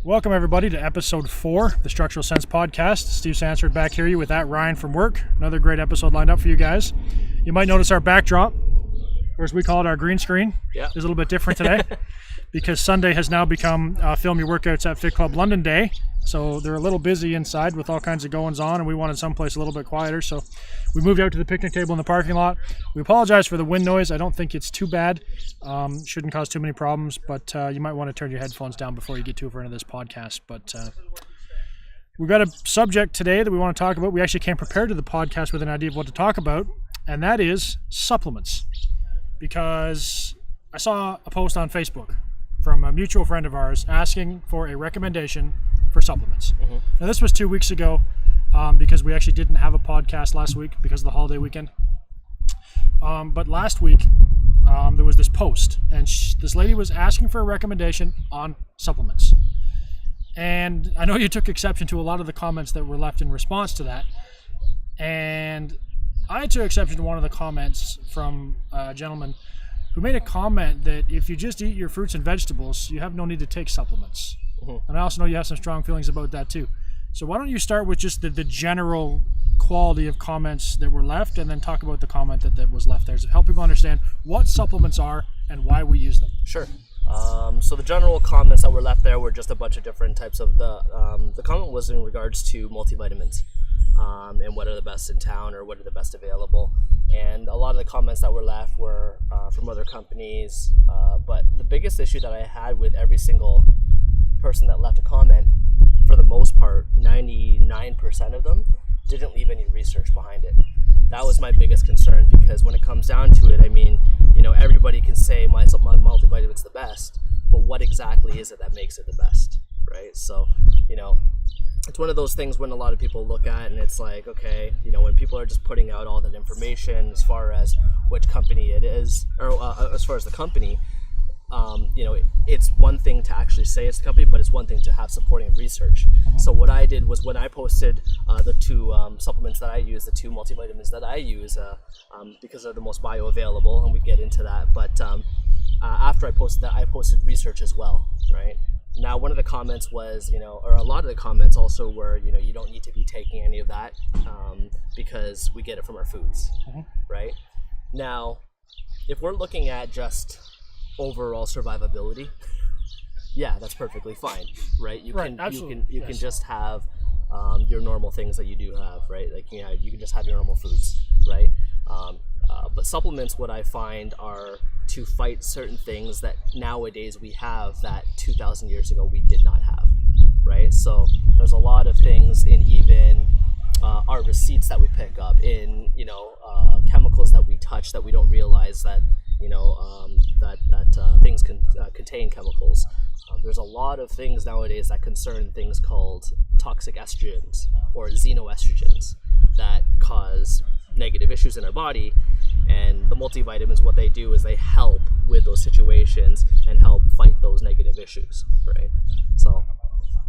Welcome, everybody, to episode 4 of the Structural Sense podcast. Steve Sansford back here with that Ryan from work. Another great episode lined up for you guys. You might notice our backdrop, or as we call it, our green screen, is a little bit different today because Sunday has now become Film Your Workouts at Fit Club London Day. So they're a little busy inside with all kinds of goings on, and we wanted someplace a little bit quieter. So we moved out to the picnic table in the parking lot. We apologize for the wind noise. I don't think it's too bad. Shouldn't cause too many problems, but you might want to turn your headphones down before you get too far into this podcast. But we've got a subject today that we want to talk about. We actually came prepared to the podcast with an idea of what to talk about, and that is supplements. Because I saw a post on Facebook from a mutual friend of ours asking for a recommendation for supplements. Now this was 2 weeks ago because we actually didn't have a podcast last week because of the holiday weekend. But last week there was this post, and this lady was asking for a recommendation on supplements. And I know you took exception to a lot of the comments that were left in response to that. And I took exception to one of the comments from a gentleman who made a comment that if you just eat your fruits and vegetables, you have no need to take supplements. And I also know you have some strong feelings about that too. So why don't you start with just the general quality of comments that were left, and then talk about the comment that was left there to help people understand what supplements are and why we use them. Sure. So the general comments that were left there were just a bunch of different types of the comment was in regards to multivitamins and what are the best in town or what are the best available. And a lot of the comments that were left were from other companies. But the biggest issue that I had with every single person that left a comment, for the most part, 99% of them didn't leave any research behind it. That was my biggest concern, because when it comes down to it, I mean, you know, everybody can say my multivitamin's the best, but what exactly is it that makes it the best, right? So, you know, it's one of those things when a lot of people look at and it's like, okay, you know, when people are just putting out all that information as far as which company it is, or as far as the company, you know, it's one thing to actually say it's the company, but it's one thing to have supporting research. So what I did was, when I posted the two supplements that I use, the two multivitamins that I use, because they're the most bioavailable, and we get into that, but after I posted that, I posted research as well, right? Now, one of the comments was, you know, or a lot of the comments also were, you know, you don't need to be taking any of that because we get it from our foods, right? Now, if we're looking at just overall survivability, yeah, that's perfectly fine, right? You can just have your normal things that you do have, right? Like, you know, you can just have your normal foods, right? But supplements, what I find, are to fight certain things that nowadays we have that 2,000 years ago we did not have, right? So there's a lot of things in even our receipts that we pick up, in, you know, chemicals that we touch that we don't realize that, you know, that things can contain chemicals. There's a lot of things nowadays that concern things called toxic estrogens or xenoestrogens that cause negative issues in our body, and the multivitamins, what they do is they help with those situations and help fight those negative issues, right? So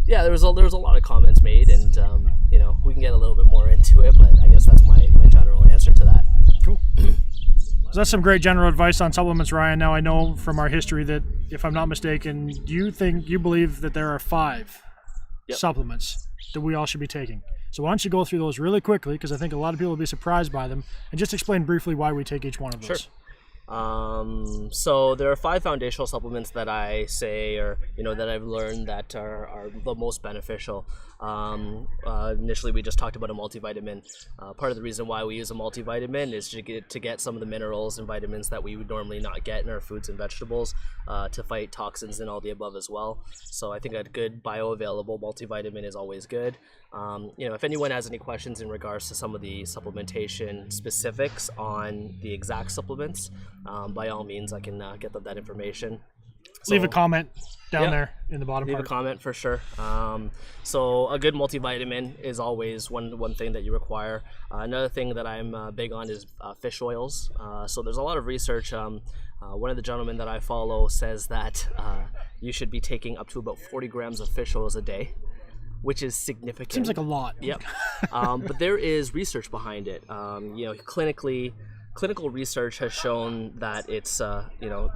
yeah, there was a lot of comments made, and you know, we can get a little bit more into it, but I guess that's my general answer to that. Cool. So that's some great general advice on supplements, Ryan. Now, I know from our history that, if I'm not mistaken, you believe that there are 5 supplements that we all should be taking. So why don't you go through those really quickly, because I think a lot of people will be surprised by them, and just explain briefly why we take each one of those. Sure. So there are 5 foundational supplements that I say, or, you know, that I've learned that are the most beneficial. Initially, we just talked about a multivitamin. Part of the reason why we use a multivitamin is to get some of the minerals and vitamins that we would normally not get in our foods and vegetables, to fight toxins and all the above as well. So I think a good bioavailable multivitamin is always good. You know, if anyone has any questions in regards to some of the supplementation specifics on the exact supplements, by all means, I can get them that information. So, leave a comment down there in the bottom part. Leave a comment for sure. So a good multivitamin is always one thing that you require. Another thing that I'm big on is fish oils. So there's a lot of research. One of the gentlemen that I follow says that you should be taking up to about 40 grams of fish oils a day, which is significant. Seems like a lot. Yep. But there is research behind it. You know, clinically clinical research has shown that it's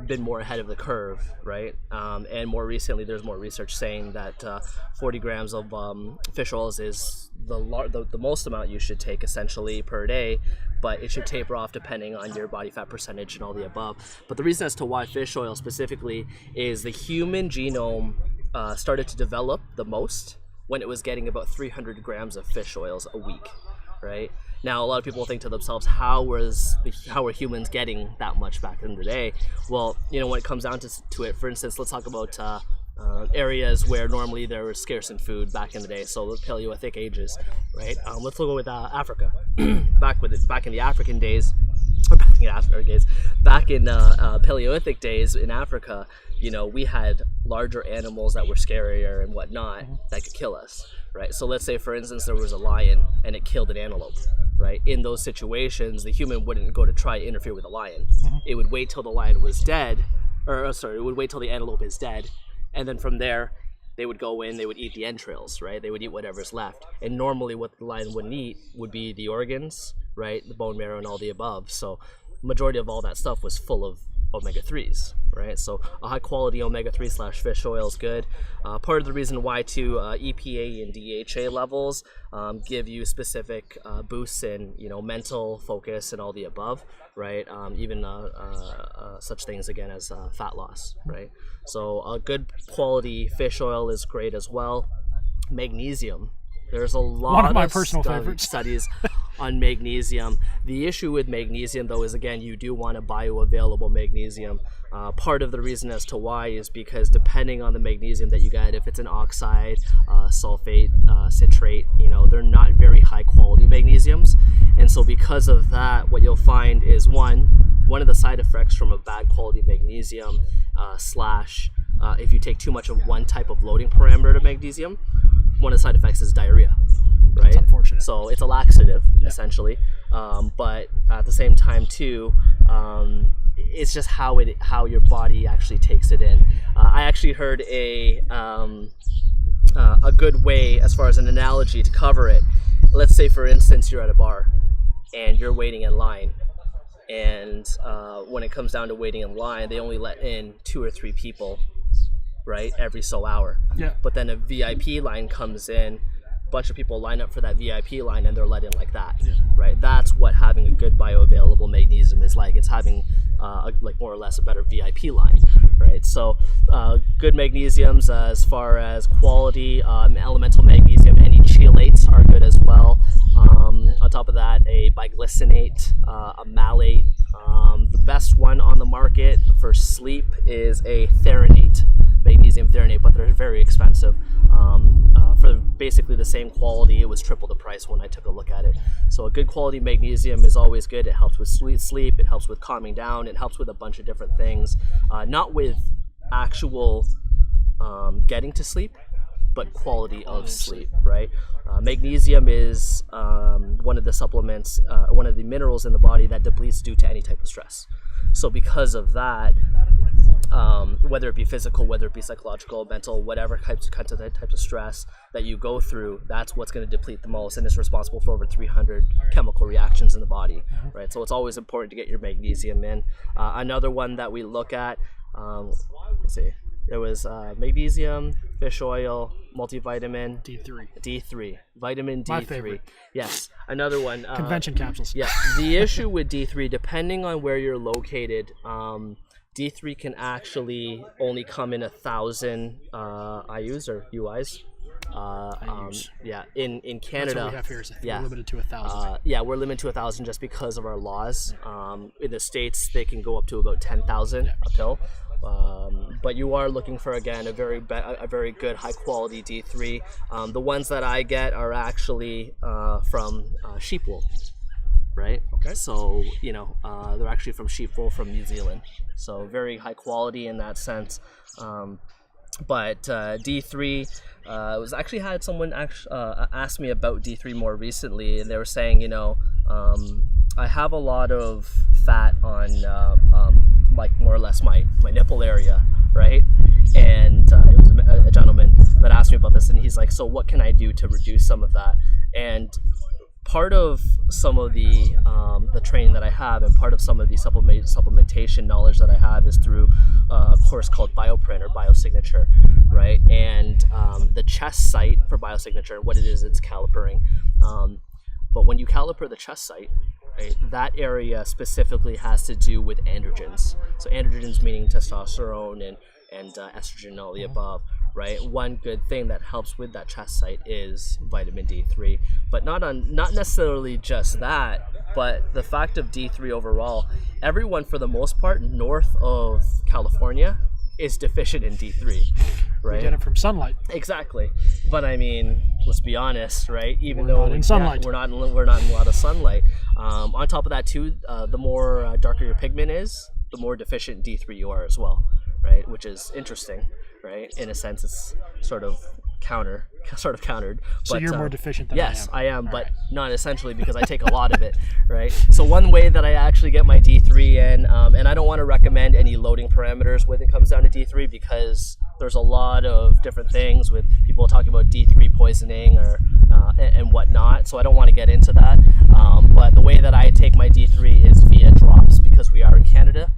been more ahead of the curve, right? And more recently, there's more research saying that 40 grams of fish oils is the most amount you should take essentially per day, but it should taper off depending on your body fat percentage and all the above. But the reason as to why fish oil specifically is the human genome started to develop the most when it was getting about 300 grams of fish oils a week, right? Now, a lot of people think to themselves, how were humans getting that much back in the day? Well, when it comes down to it, for instance, let's talk about areas where normally there was scarce in food back in the day, so the Paleolithic ages, right? Let's look with Africa. back in the African days, or back in Paleolithic days in Africa, we had larger animals that were scarier and whatnot that could kill us, right? So let's say, for instance, there was a lion and it killed an antelope, right? In those situations, the human wouldn't go to try to interfere with the lion. It would wait till the lion was dead, it would wait till the antelope is dead, and then from there, they would go in, they would eat the entrails, right? They would eat whatever's left. And normally what the lion wouldn't eat would be the organs, right? The bone marrow and all the above. So majority of all that stuff was full of omega-3s, right? So a high quality omega-3 / fish oil is good. Part of the reason why too EPA and DHA levels give you specific boosts in mental focus and all the above, right? Even such things again as fat loss, right? So a good quality fish oil is great as well. Magnesium. There's a lot of my personal favorites. Studies on magnesium. The issue with magnesium, though, is again, you do want a bioavailable magnesium. Part of the reason as to why is because depending on the magnesium that you get, if it's an oxide, sulfate, citrate, they're not very high quality magnesiums. And so because of that, what you'll find is one of the side effects from a bad quality magnesium if you take too much of one type of loading parameter to magnesium, one of the side effects is diarrhea, right? That's unfortunate. So it's a laxative, essentially, but at the same time too, it's just how your body actually takes it in. I actually heard a good way as far as an analogy to cover it. Let's say, for instance, you're at a bar and you're waiting in line, and when it comes down to waiting in line, they only let in 2 or 3 people, right, every so hour. Yeah. But then a VIP line comes in, a bunch of people line up for that VIP line, and they're let in like that, right? That's what having a good bioavailable magnesium is like. It's having like more or less a better VIP line, right? So good magnesiums as far as quality, elemental magnesium, any chelates are good as well. On top of that, a biglycinate, a malate. The best one on the market for sleep is a therinate, magnesium therinate, but they're very expensive. For basically the same quality, it was triple the price when I took a look at it. So a good quality magnesium is always good. It helps with sleep, it helps with calming down, it helps with a bunch of different things. Not with actual getting to sleep, but quality of sleep, right? Magnesium is one of the supplements, one of the minerals in the body that depletes due to any type of stress. So because of that, whether it be physical, whether it be psychological, mental, whatever types of stress that you go through, that's what's going to deplete the most, and it's responsible for over 300 chemical reactions in the body, right? So it's always important to get your magnesium in. Another one that we look at, let's see, there was magnesium, fish oil, multivitamin, D3, vitamin D3. My favorite. Yes, another one. Convention capsules. Yeah, the issue with D3, depending on where you're located, D3 can actually only come in 1,000 IUs or UIs. Yeah, in Canada. That's what we have here is we're limited to 1,000. Yeah, we're limited to 1,000 just because of our laws. In the States, they can go up to about 10,000 a pill. But you are looking for, again, a very good high quality D3. The ones that I get are actually from sheep wool, right? Okay. So they're actually from sheep wool from New Zealand, so very high quality in that sense. But D3 was actually had someone ask me about D3 more recently, and they were saying, I have a lot of fat on like more or less my nipple area, right? And it was a gentleman that asked me about this, and he's like, so what can I do to reduce some of that? And part of some of the training that I have, and part of some of the supplementation knowledge that I have, is through a course called Bioprint or Biosignature, right? And the chest site for Biosignature, what it is, it's calipering. But when you caliper the chest site, right, that area specifically has to do with androgens. So androgens meaning testosterone and estrogen and all the above, right? One good thing that helps with that chest site is vitamin D3, but not necessarily just that, but the fact of D3 overall. Everyone, for the most part, north of California is deficient in D3, right? We get it from sunlight. Exactly. But I mean, let's be honest, right? Even we're though not in sunlight. We're not in a lot of sunlight. On top of that too, the more darker your pigment is, the more deficient D3 you are as well, right? Which is interesting, right? In a sense, it's sort of countered. So you're more deficient than yes, I am. But right. Not essentially, because I take a lot of it, right? So one way that I actually get my D3 in, and I don't want to recommend any loading parameters when it comes down to D3, because there's a lot of different things with people talking about D3 poisoning or and whatnot. So I don't want to get into that. But the way that I take my D3 is via drops, because we are in Canada.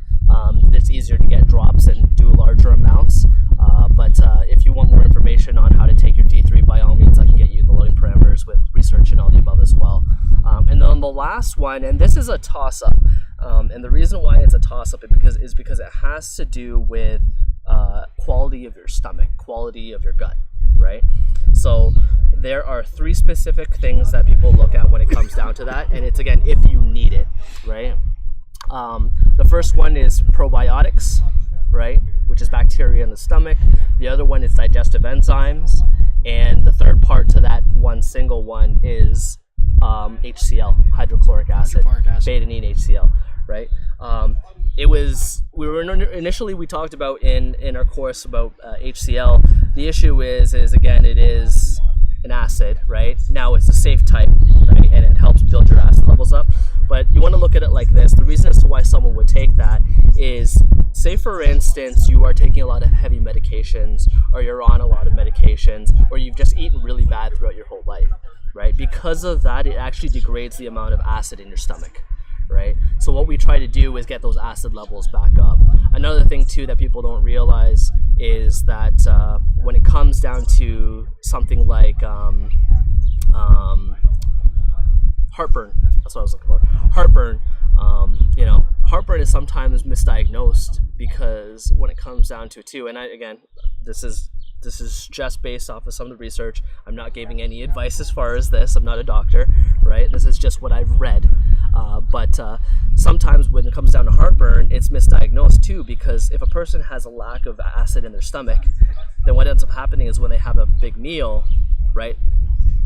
It's easier to get drops and do larger amounts. But if you want more information on how to take your D3, by all means, I can get you the loading parameters with research and all the above as well. And then the last one, and this is a toss-up, and the reason why it's a toss-up is because it has to do with quality of your stomach, quality of your gut, right? So there are 3 specific things that people look at when it comes down to that, and it's, again, if you need it, right? The first one is probiotics, right, which is bacteria in the stomach. The other one is digestive enzymes, and the third part to that one single one is HCL, hydrochloric acid, beta-adenine HCL, right? We talked about in our course about HCL. The issue is again, it is an acid, right? Now it's a safe type, right? And it helps build your acid levels up. But you want to look at it like this. The reason as to why someone would take that is, say for instance, you are taking a lot of heavy medications, or you're on a lot of medications, or you've just eaten really bad throughout your whole life, right? Because of that, it actually degrades the amount of acid in your stomach, right? So what we try to do is get those acid levels back up. Another thing too that people don't realize is that when it comes down to something like heartburn, that's what I was looking for. Heartburn, heartburn is sometimes misdiagnosed, because when it comes down to it too, and this is just based off of some of the research. I'm not giving any advice as far as this. I'm not a doctor, right? This is just what I've read. But sometimes when it comes down to heartburn, it's misdiagnosed too, because if a person has a lack of acid in their stomach, then what ends up happening is when they have a big meal, right,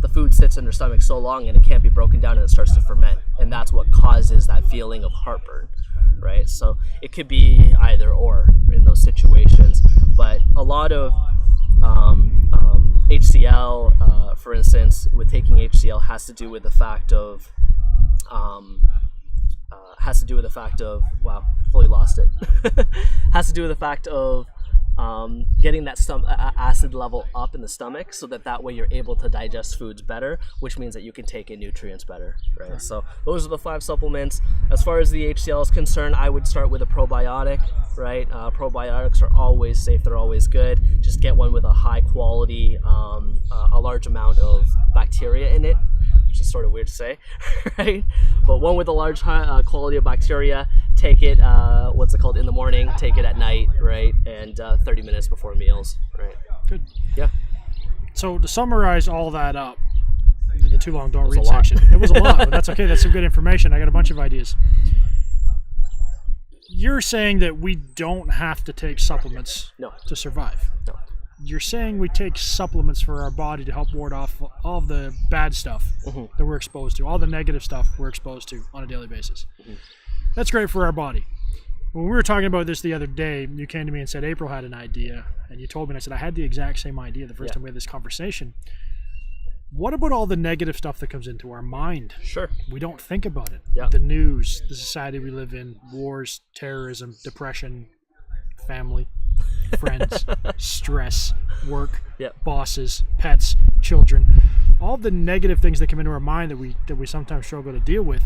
the food sits in their stomach so long and it can't be broken down and it starts to ferment. And that's what causes that feeling of heartburn, right? So it could be either or in those situations. But a lot of HCL, for instance, with taking HCL has to do with the fact of wow, fully lost it. Has to do with the fact of getting that acid level up in the stomach, so that way you're able to digest foods better, which means that you can take in nutrients better, right? So those are the 5 supplements. As far as the HCL is concerned, I would start with a probiotic, right? Probiotics are always safe, they're always good. Just get one with a high quality, a large amount of bacteria in it, which is sort of weird to say, right? But one with a large quality of bacteria. Take it, in the morning, take it at night, right? And 30 minutes before meals, right? Good. Yeah. So to summarize all that up, the too long don't read section. It was a lot, but that's okay. That's some good information. I got a bunch of ideas. You're saying that we don't have to take supplements to survive. No. You're saying we take supplements for our body to help ward off all of the bad stuff that we're exposed to, all the negative stuff we're exposed to on a daily basis. That's great for our body. When we were talking about this the other day, you came to me and said April had an idea, and you told me, and I said I had the exact same idea the first time we had this conversation. What about all the negative stuff that comes into our mind? Sure. We don't think about it. Yeah. The news, the society we live in, wars, terrorism, depression, family. friends, stress, work, Yep. bosses, pets, children, all the negative things that come into our mind that we sometimes struggle to deal with.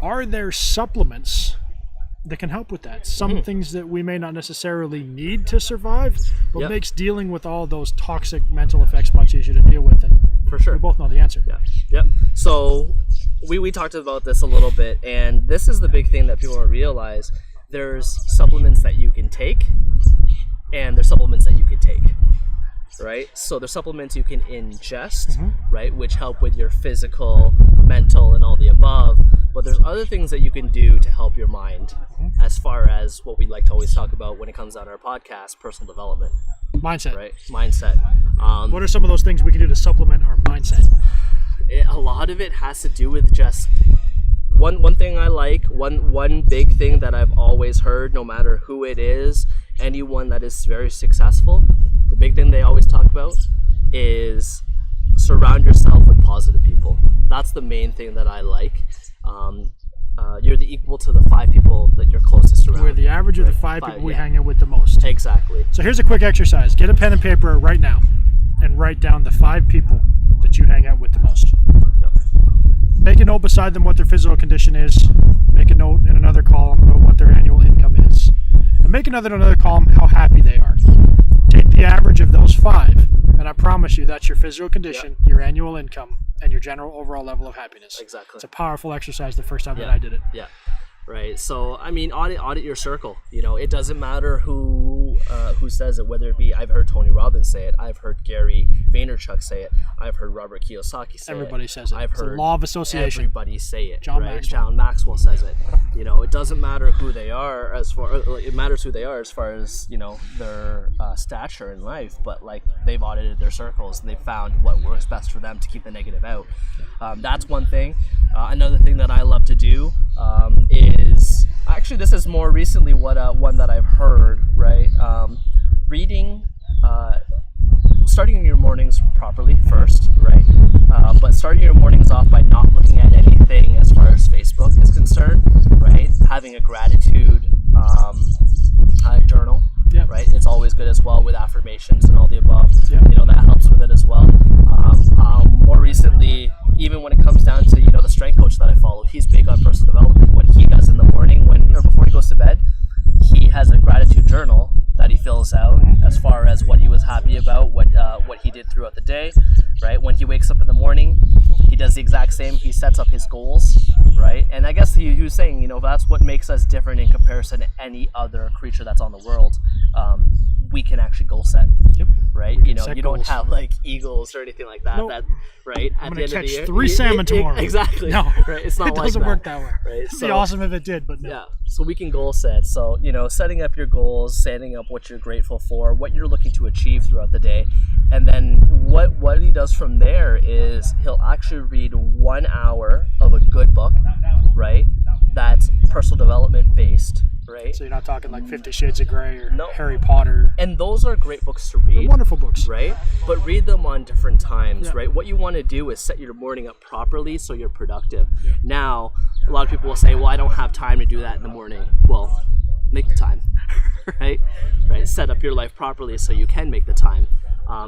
Are there supplements that can help with that? Some things that we may not necessarily need to survive, but Yep. makes dealing with all those toxic mental effects much easier to deal with. And For sure. we both know the answer. Yeah. Yep. So we talked about this a little bit, and this is the big thing that people don't realize. There's supplements that you can take, and there's supplements that you can take. Right? So there's supplements you can ingest, right, which help with your physical, mental, and all the above. But there's other things that you can do to help your mind, as far as what we like to always talk about when it comes on our podcast, personal development, Mindset. right? Mindset. What are some of those things we can do to supplement our mindset? A lot of it has to do with just one thing I like, one big thing that I've always heard, no matter who it is, anyone that is very successful, the big thing they always talk about is surround yourself with positive people. That's the main thing that I like. You're the equal to the 5 people that you're closest around. We're the average of the 5 people we hang out with the most. Exactly. So here's a quick exercise. Get a pen and paper right now and write down the 5 people that you hang out with the most. Yep. Make a note beside them what their physical condition is. Make a note in another column about what their annual income is. And make another in another column how happy they are. Take the average of those 5, and I promise you that's your physical condition, your annual income, and your general overall level of happiness. Exactly. It's a powerful exercise the first time that I did it. Yeah. Right. So, I mean, audit your circle. You know, it doesn't matter who says it, whether it be, I've heard Tony Robbins say it, I've heard Gary Vaynerchuk say it, I've heard Robert Kiyosaki say Everybody it. says it. I've it's heard the law of association. Everybody say it. John right? Maxwell. John Maxwell says it. You know, it doesn't matter who they are it matters who they are as far as, you know, their stature in life, but like they've audited their circles and they've found what works best for them to keep the negative out. That's one thing. Another thing that I love to do is, actually this is more recently one that I've heard, right? Reading, starting your mornings properly first, right? But starting your mornings off by not looking at anything as far as Facebook is concerned, right? Having a gratitude journal, right? It's always good as well with affirmations and all the above. You know, that helps with it as well. More recently, even when it comes down to, you know, the strength coach that I follow, he's big on personal development. What he does in the morning before he goes to bed, he has a gratitude journal that he fills out as far as what he was happy about, what he did throughout the day, right? When he wakes up in the morning, he does the exact same. He sets up his goals, right? And I guess he was saying, you know, that's what makes us different in comparison to any other creature that's on the world. We can actually goal set, right? You know, you don't have like eagles or anything like that. Nope. That, right? I'm going to catch 3 salmon tomorrow. Exactly. No, right? It's not it like doesn't that, work that way. right? It'd be awesome if it did, but no. Yeah. So we can goal set. So, you know, setting up your goals, setting up what you're grateful for, what you're looking to achieve throughout the day. And then what he does from there is he'll actually read 1 hour of a good book, right? That's personal development based, right? So you're not talking like 50 Shades of Grey or No. Harry Potter. And those are great books to read. They're wonderful books. Right? But read them on different times, right? What you want to do is set your morning up properly so you're productive. Now, a lot of people will say, well, I don't have time to do that in the morning. Well, make the time, right? Right? Set up your life properly so you can make the time.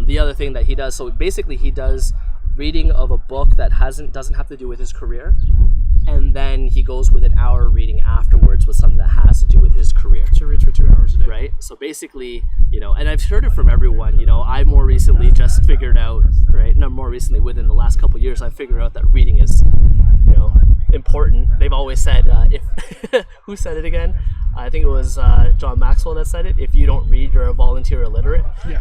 The other thing that he does, so basically he does reading of a book that doesn't have to do with his career. And then he goes with an hour reading afterwards with something that has to do with his career. So he reads for 2 hours a day. Right? So basically, you know, and I've heard it from everyone, you know, I more recently just figured out, right? Not more recently, within the last couple of years, I figured out that reading is, you know, important. They've always said, who said it again? I think it was John Maxwell that said it. If you don't read, you're a volunteer illiterate. Yeah.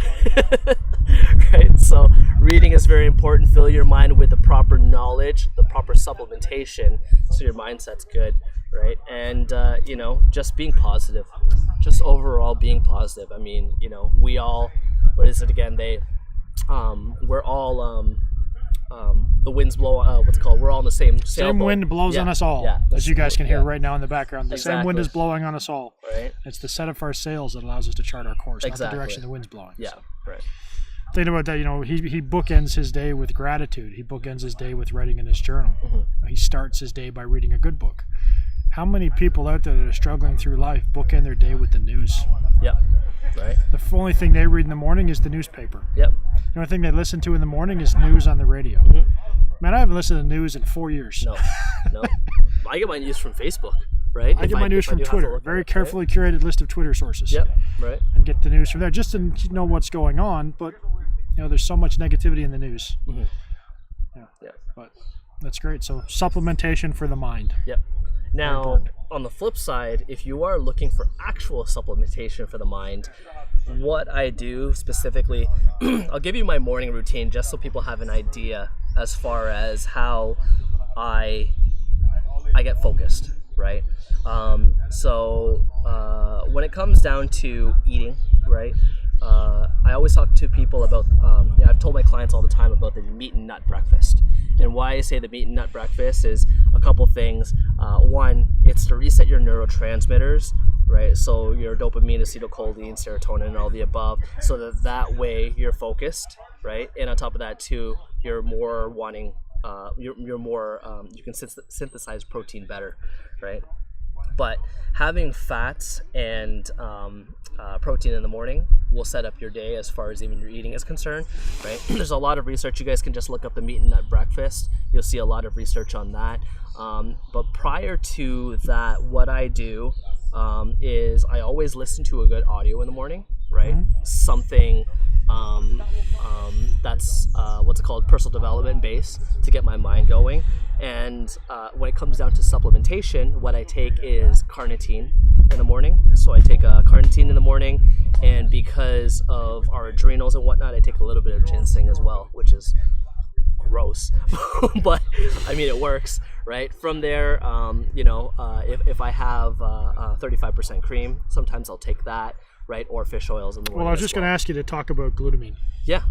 Right? So reading is very important. Fill your mind with the proper knowledge, the proper supplementation, so your mindset's good, right? And, you know, just being positive. Just overall being positive. I mean, you know, we all, what is it again? We're all, the winds blow, what's it called? We're all in the same sailboat. Wind blows on us all, as you guys can hear right now in the background. The same wind is blowing on us all. Right. It's the set of our sails that allows us to chart our course, not the direction the wind's blowing. Yeah, so. right. Thinking about that, you know, he bookends his day with gratitude. He bookends his day with writing in his journal. He starts his day by reading a good book. how many people out there that are struggling through life bookend their day with the news? Yep. Right. The only thing they read in the morning is the newspaper. Yep. The only thing they listen to in the morning is news on the radio. Mm-hmm. Man, I haven't listened to news in 4 years. No. I get my news from Facebook, right? I get my news from Twitter. Very carefully curated list of Twitter sources. Yep. Right. And get the news from there just to know what's going on. But there's so much negativity in the news. Mm-hmm. Yeah. But that's great. So supplementation for the mind. Yep. Now, on the flip side, if you are looking for actual supplementation for the mind, what I do specifically, I'll give you my morning routine just so people have an idea as far as how I get focused, right? So when it comes down to eating, right? I always talk to people about, I've told my clients all the time about the meat and nut breakfast. And why I say the meat and nut breakfast is a couple things. One, it's to reset your neurotransmitters, right? So your dopamine, acetylcholine, serotonin, and all the above, so that way you're focused, right? And on top of that too, you're more wanting, you're more, you can synthesize protein better, right? But having fats and protein in the morning will set up your day as far as even your eating is concerned, right? There's a lot of research. You guys can just look up the meat and nut breakfast. You'll see a lot of research on that. But prior to that, what I do is I always listen to a good audio in the morning, right? Mm-hmm. Something that's what's it called, personal development based, to get my mind going. And when it comes down to supplementation, what I take is carnitine in the morning. So I take carnitine in the morning, and because of our adrenals and whatnot, I take a little bit of ginseng as well, which is gross, but I mean it works, right? From there, if I have 35% cream, sometimes I'll take that, right? Or fish oils in the morning. Well, I was just going to ask you to talk about glutamine. Yeah,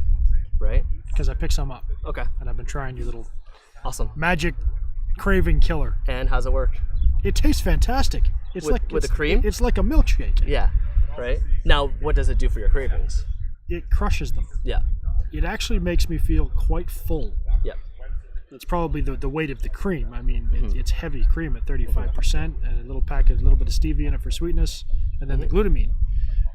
right. Because I picked some up. Okay. And I've been trying your little awesome magic craving killer. And how's it work? It tastes fantastic. It's with the cream? It's like a milkshake. Yeah, right. Now, what does it do for your cravings? It crushes them. Yeah. It actually makes me feel quite full. Yeah. It's probably the weight of the cream. I mean, it's heavy cream at 35%, and a little bit of stevia in it for sweetness, and then the glutamine,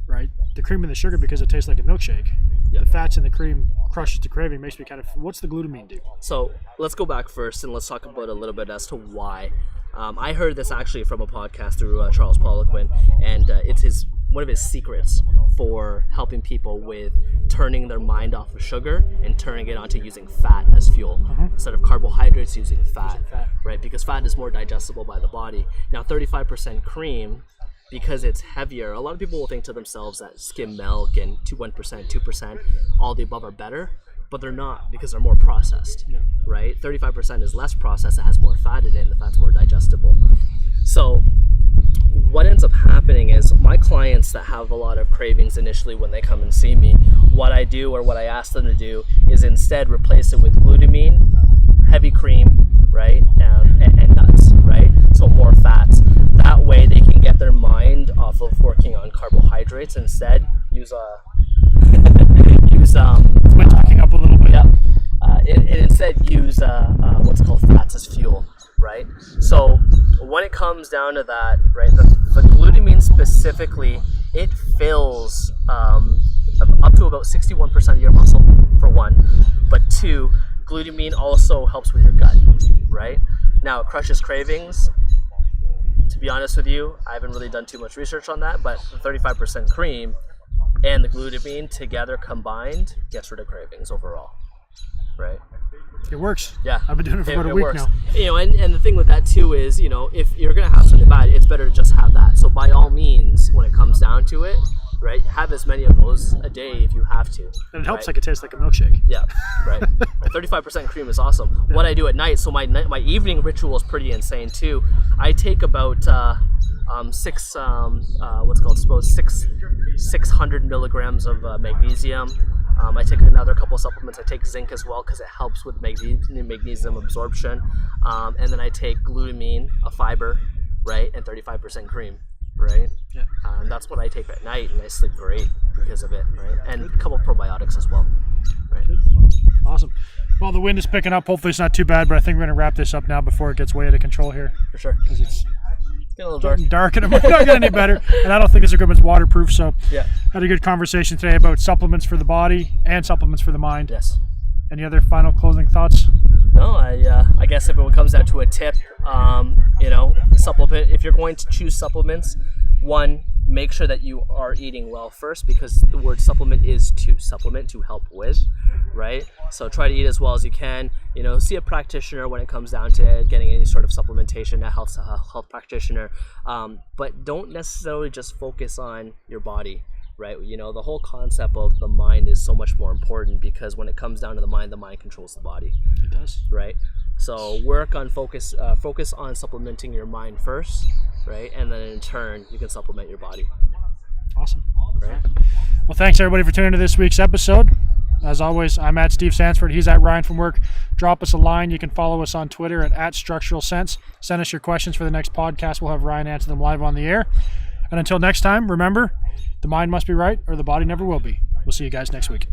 right? The cream and the sugar, because it tastes like a milkshake. Yep. The fats in the cream crushes the craving, makes me kind of. What's the glutamine do? So let's go back first, and let's talk about a little bit as to why. I heard this actually from a podcast through Charles Poliquin, and it's one of his secrets for helping people with turning their mind off of sugar and turning it onto using fat as fuel instead of carbohydrates, using fat, right? Because fat is more digestible by the body. Now, 35% cream, because it's heavier, a lot of people will think to themselves that skim milk and 1%, 2%, all the above are better, but they're not, because they're more processed, right? 35% is less processed, it has more fat in it, and the fat's more digestible. So what ends up happening is my clients that have a lot of cravings initially when they come and see me, what I do, or what I ask them to do, is instead replace it with glutamine, heavy cream, right, and nuts, right? So more fats. That way they can get their mind off of working on carbohydrates, instead use talking up a little bit. Yeah. And instead use what's called fats as fuel, right? So when it comes down to that, right, the glutamine specifically, it fills up to about 61% of your muscle, for one. But two, glutamine also helps with your gut, right? Now, it crushes cravings. To be honest with you, I haven't really done too much research on that, but the 35% cream and the glutamine together combined gets rid of cravings overall, right? It works. Yeah. I've been doing it for about a week works. now. And the thing with that too is, if you're going to have something bad, it's better to just have that. So by all means, when it comes down to it, right, have as many of those a day if you have to. And it helps, like it tastes like a milkshake. Yeah, right. 35% cream is awesome. What I do at night, so my evening ritual is pretty insane too. I take about 600 milligrams of magnesium. I take another couple of supplements. I take zinc as well because it helps with magnesium absorption. And then I take glutamine, a fiber, right, and 35% cream, right? Yeah. That's what I take at night, and I sleep great because of it, right? And a couple of probiotics as well, right? Good. Awesome. Well, the wind is picking up. Hopefully it's not too bad, but I think we're going to wrap this up now before it gets way out of control here. For sure. Because it's Get a little dark. Dark, and it might not get any better. And I don't think this equipment's waterproof. So, had a good conversation today about supplements for the body and supplements for the mind. Yes. Any other final closing thoughts? No, I guess if it comes down to a tip, supplement. If you're going to choose supplements, one, make sure that you are eating well first, because the word supplement is to supplement, to help with, right? So try to eat as well as you can. See a practitioner when it comes down to getting any sort of supplementation, a health practitioner. But don't necessarily just focus on your body, right? The whole concept of the mind is so much more important, because when it comes down to the mind controls the body. It does. Right? So work on focus on supplementing your mind first, right? And then in turn, you can supplement your body. Awesome. Right? Well, thanks everybody for tuning into this week's episode. As always, I'm at Steve Sansford. He's at Ryan from Work. Drop us a line. You can follow us on Twitter at Structural Sense. Send us your questions for the next podcast. We'll have Ryan answer them live on the air. And until next time, remember, the mind must be right or the body never will be. We'll see you guys next week.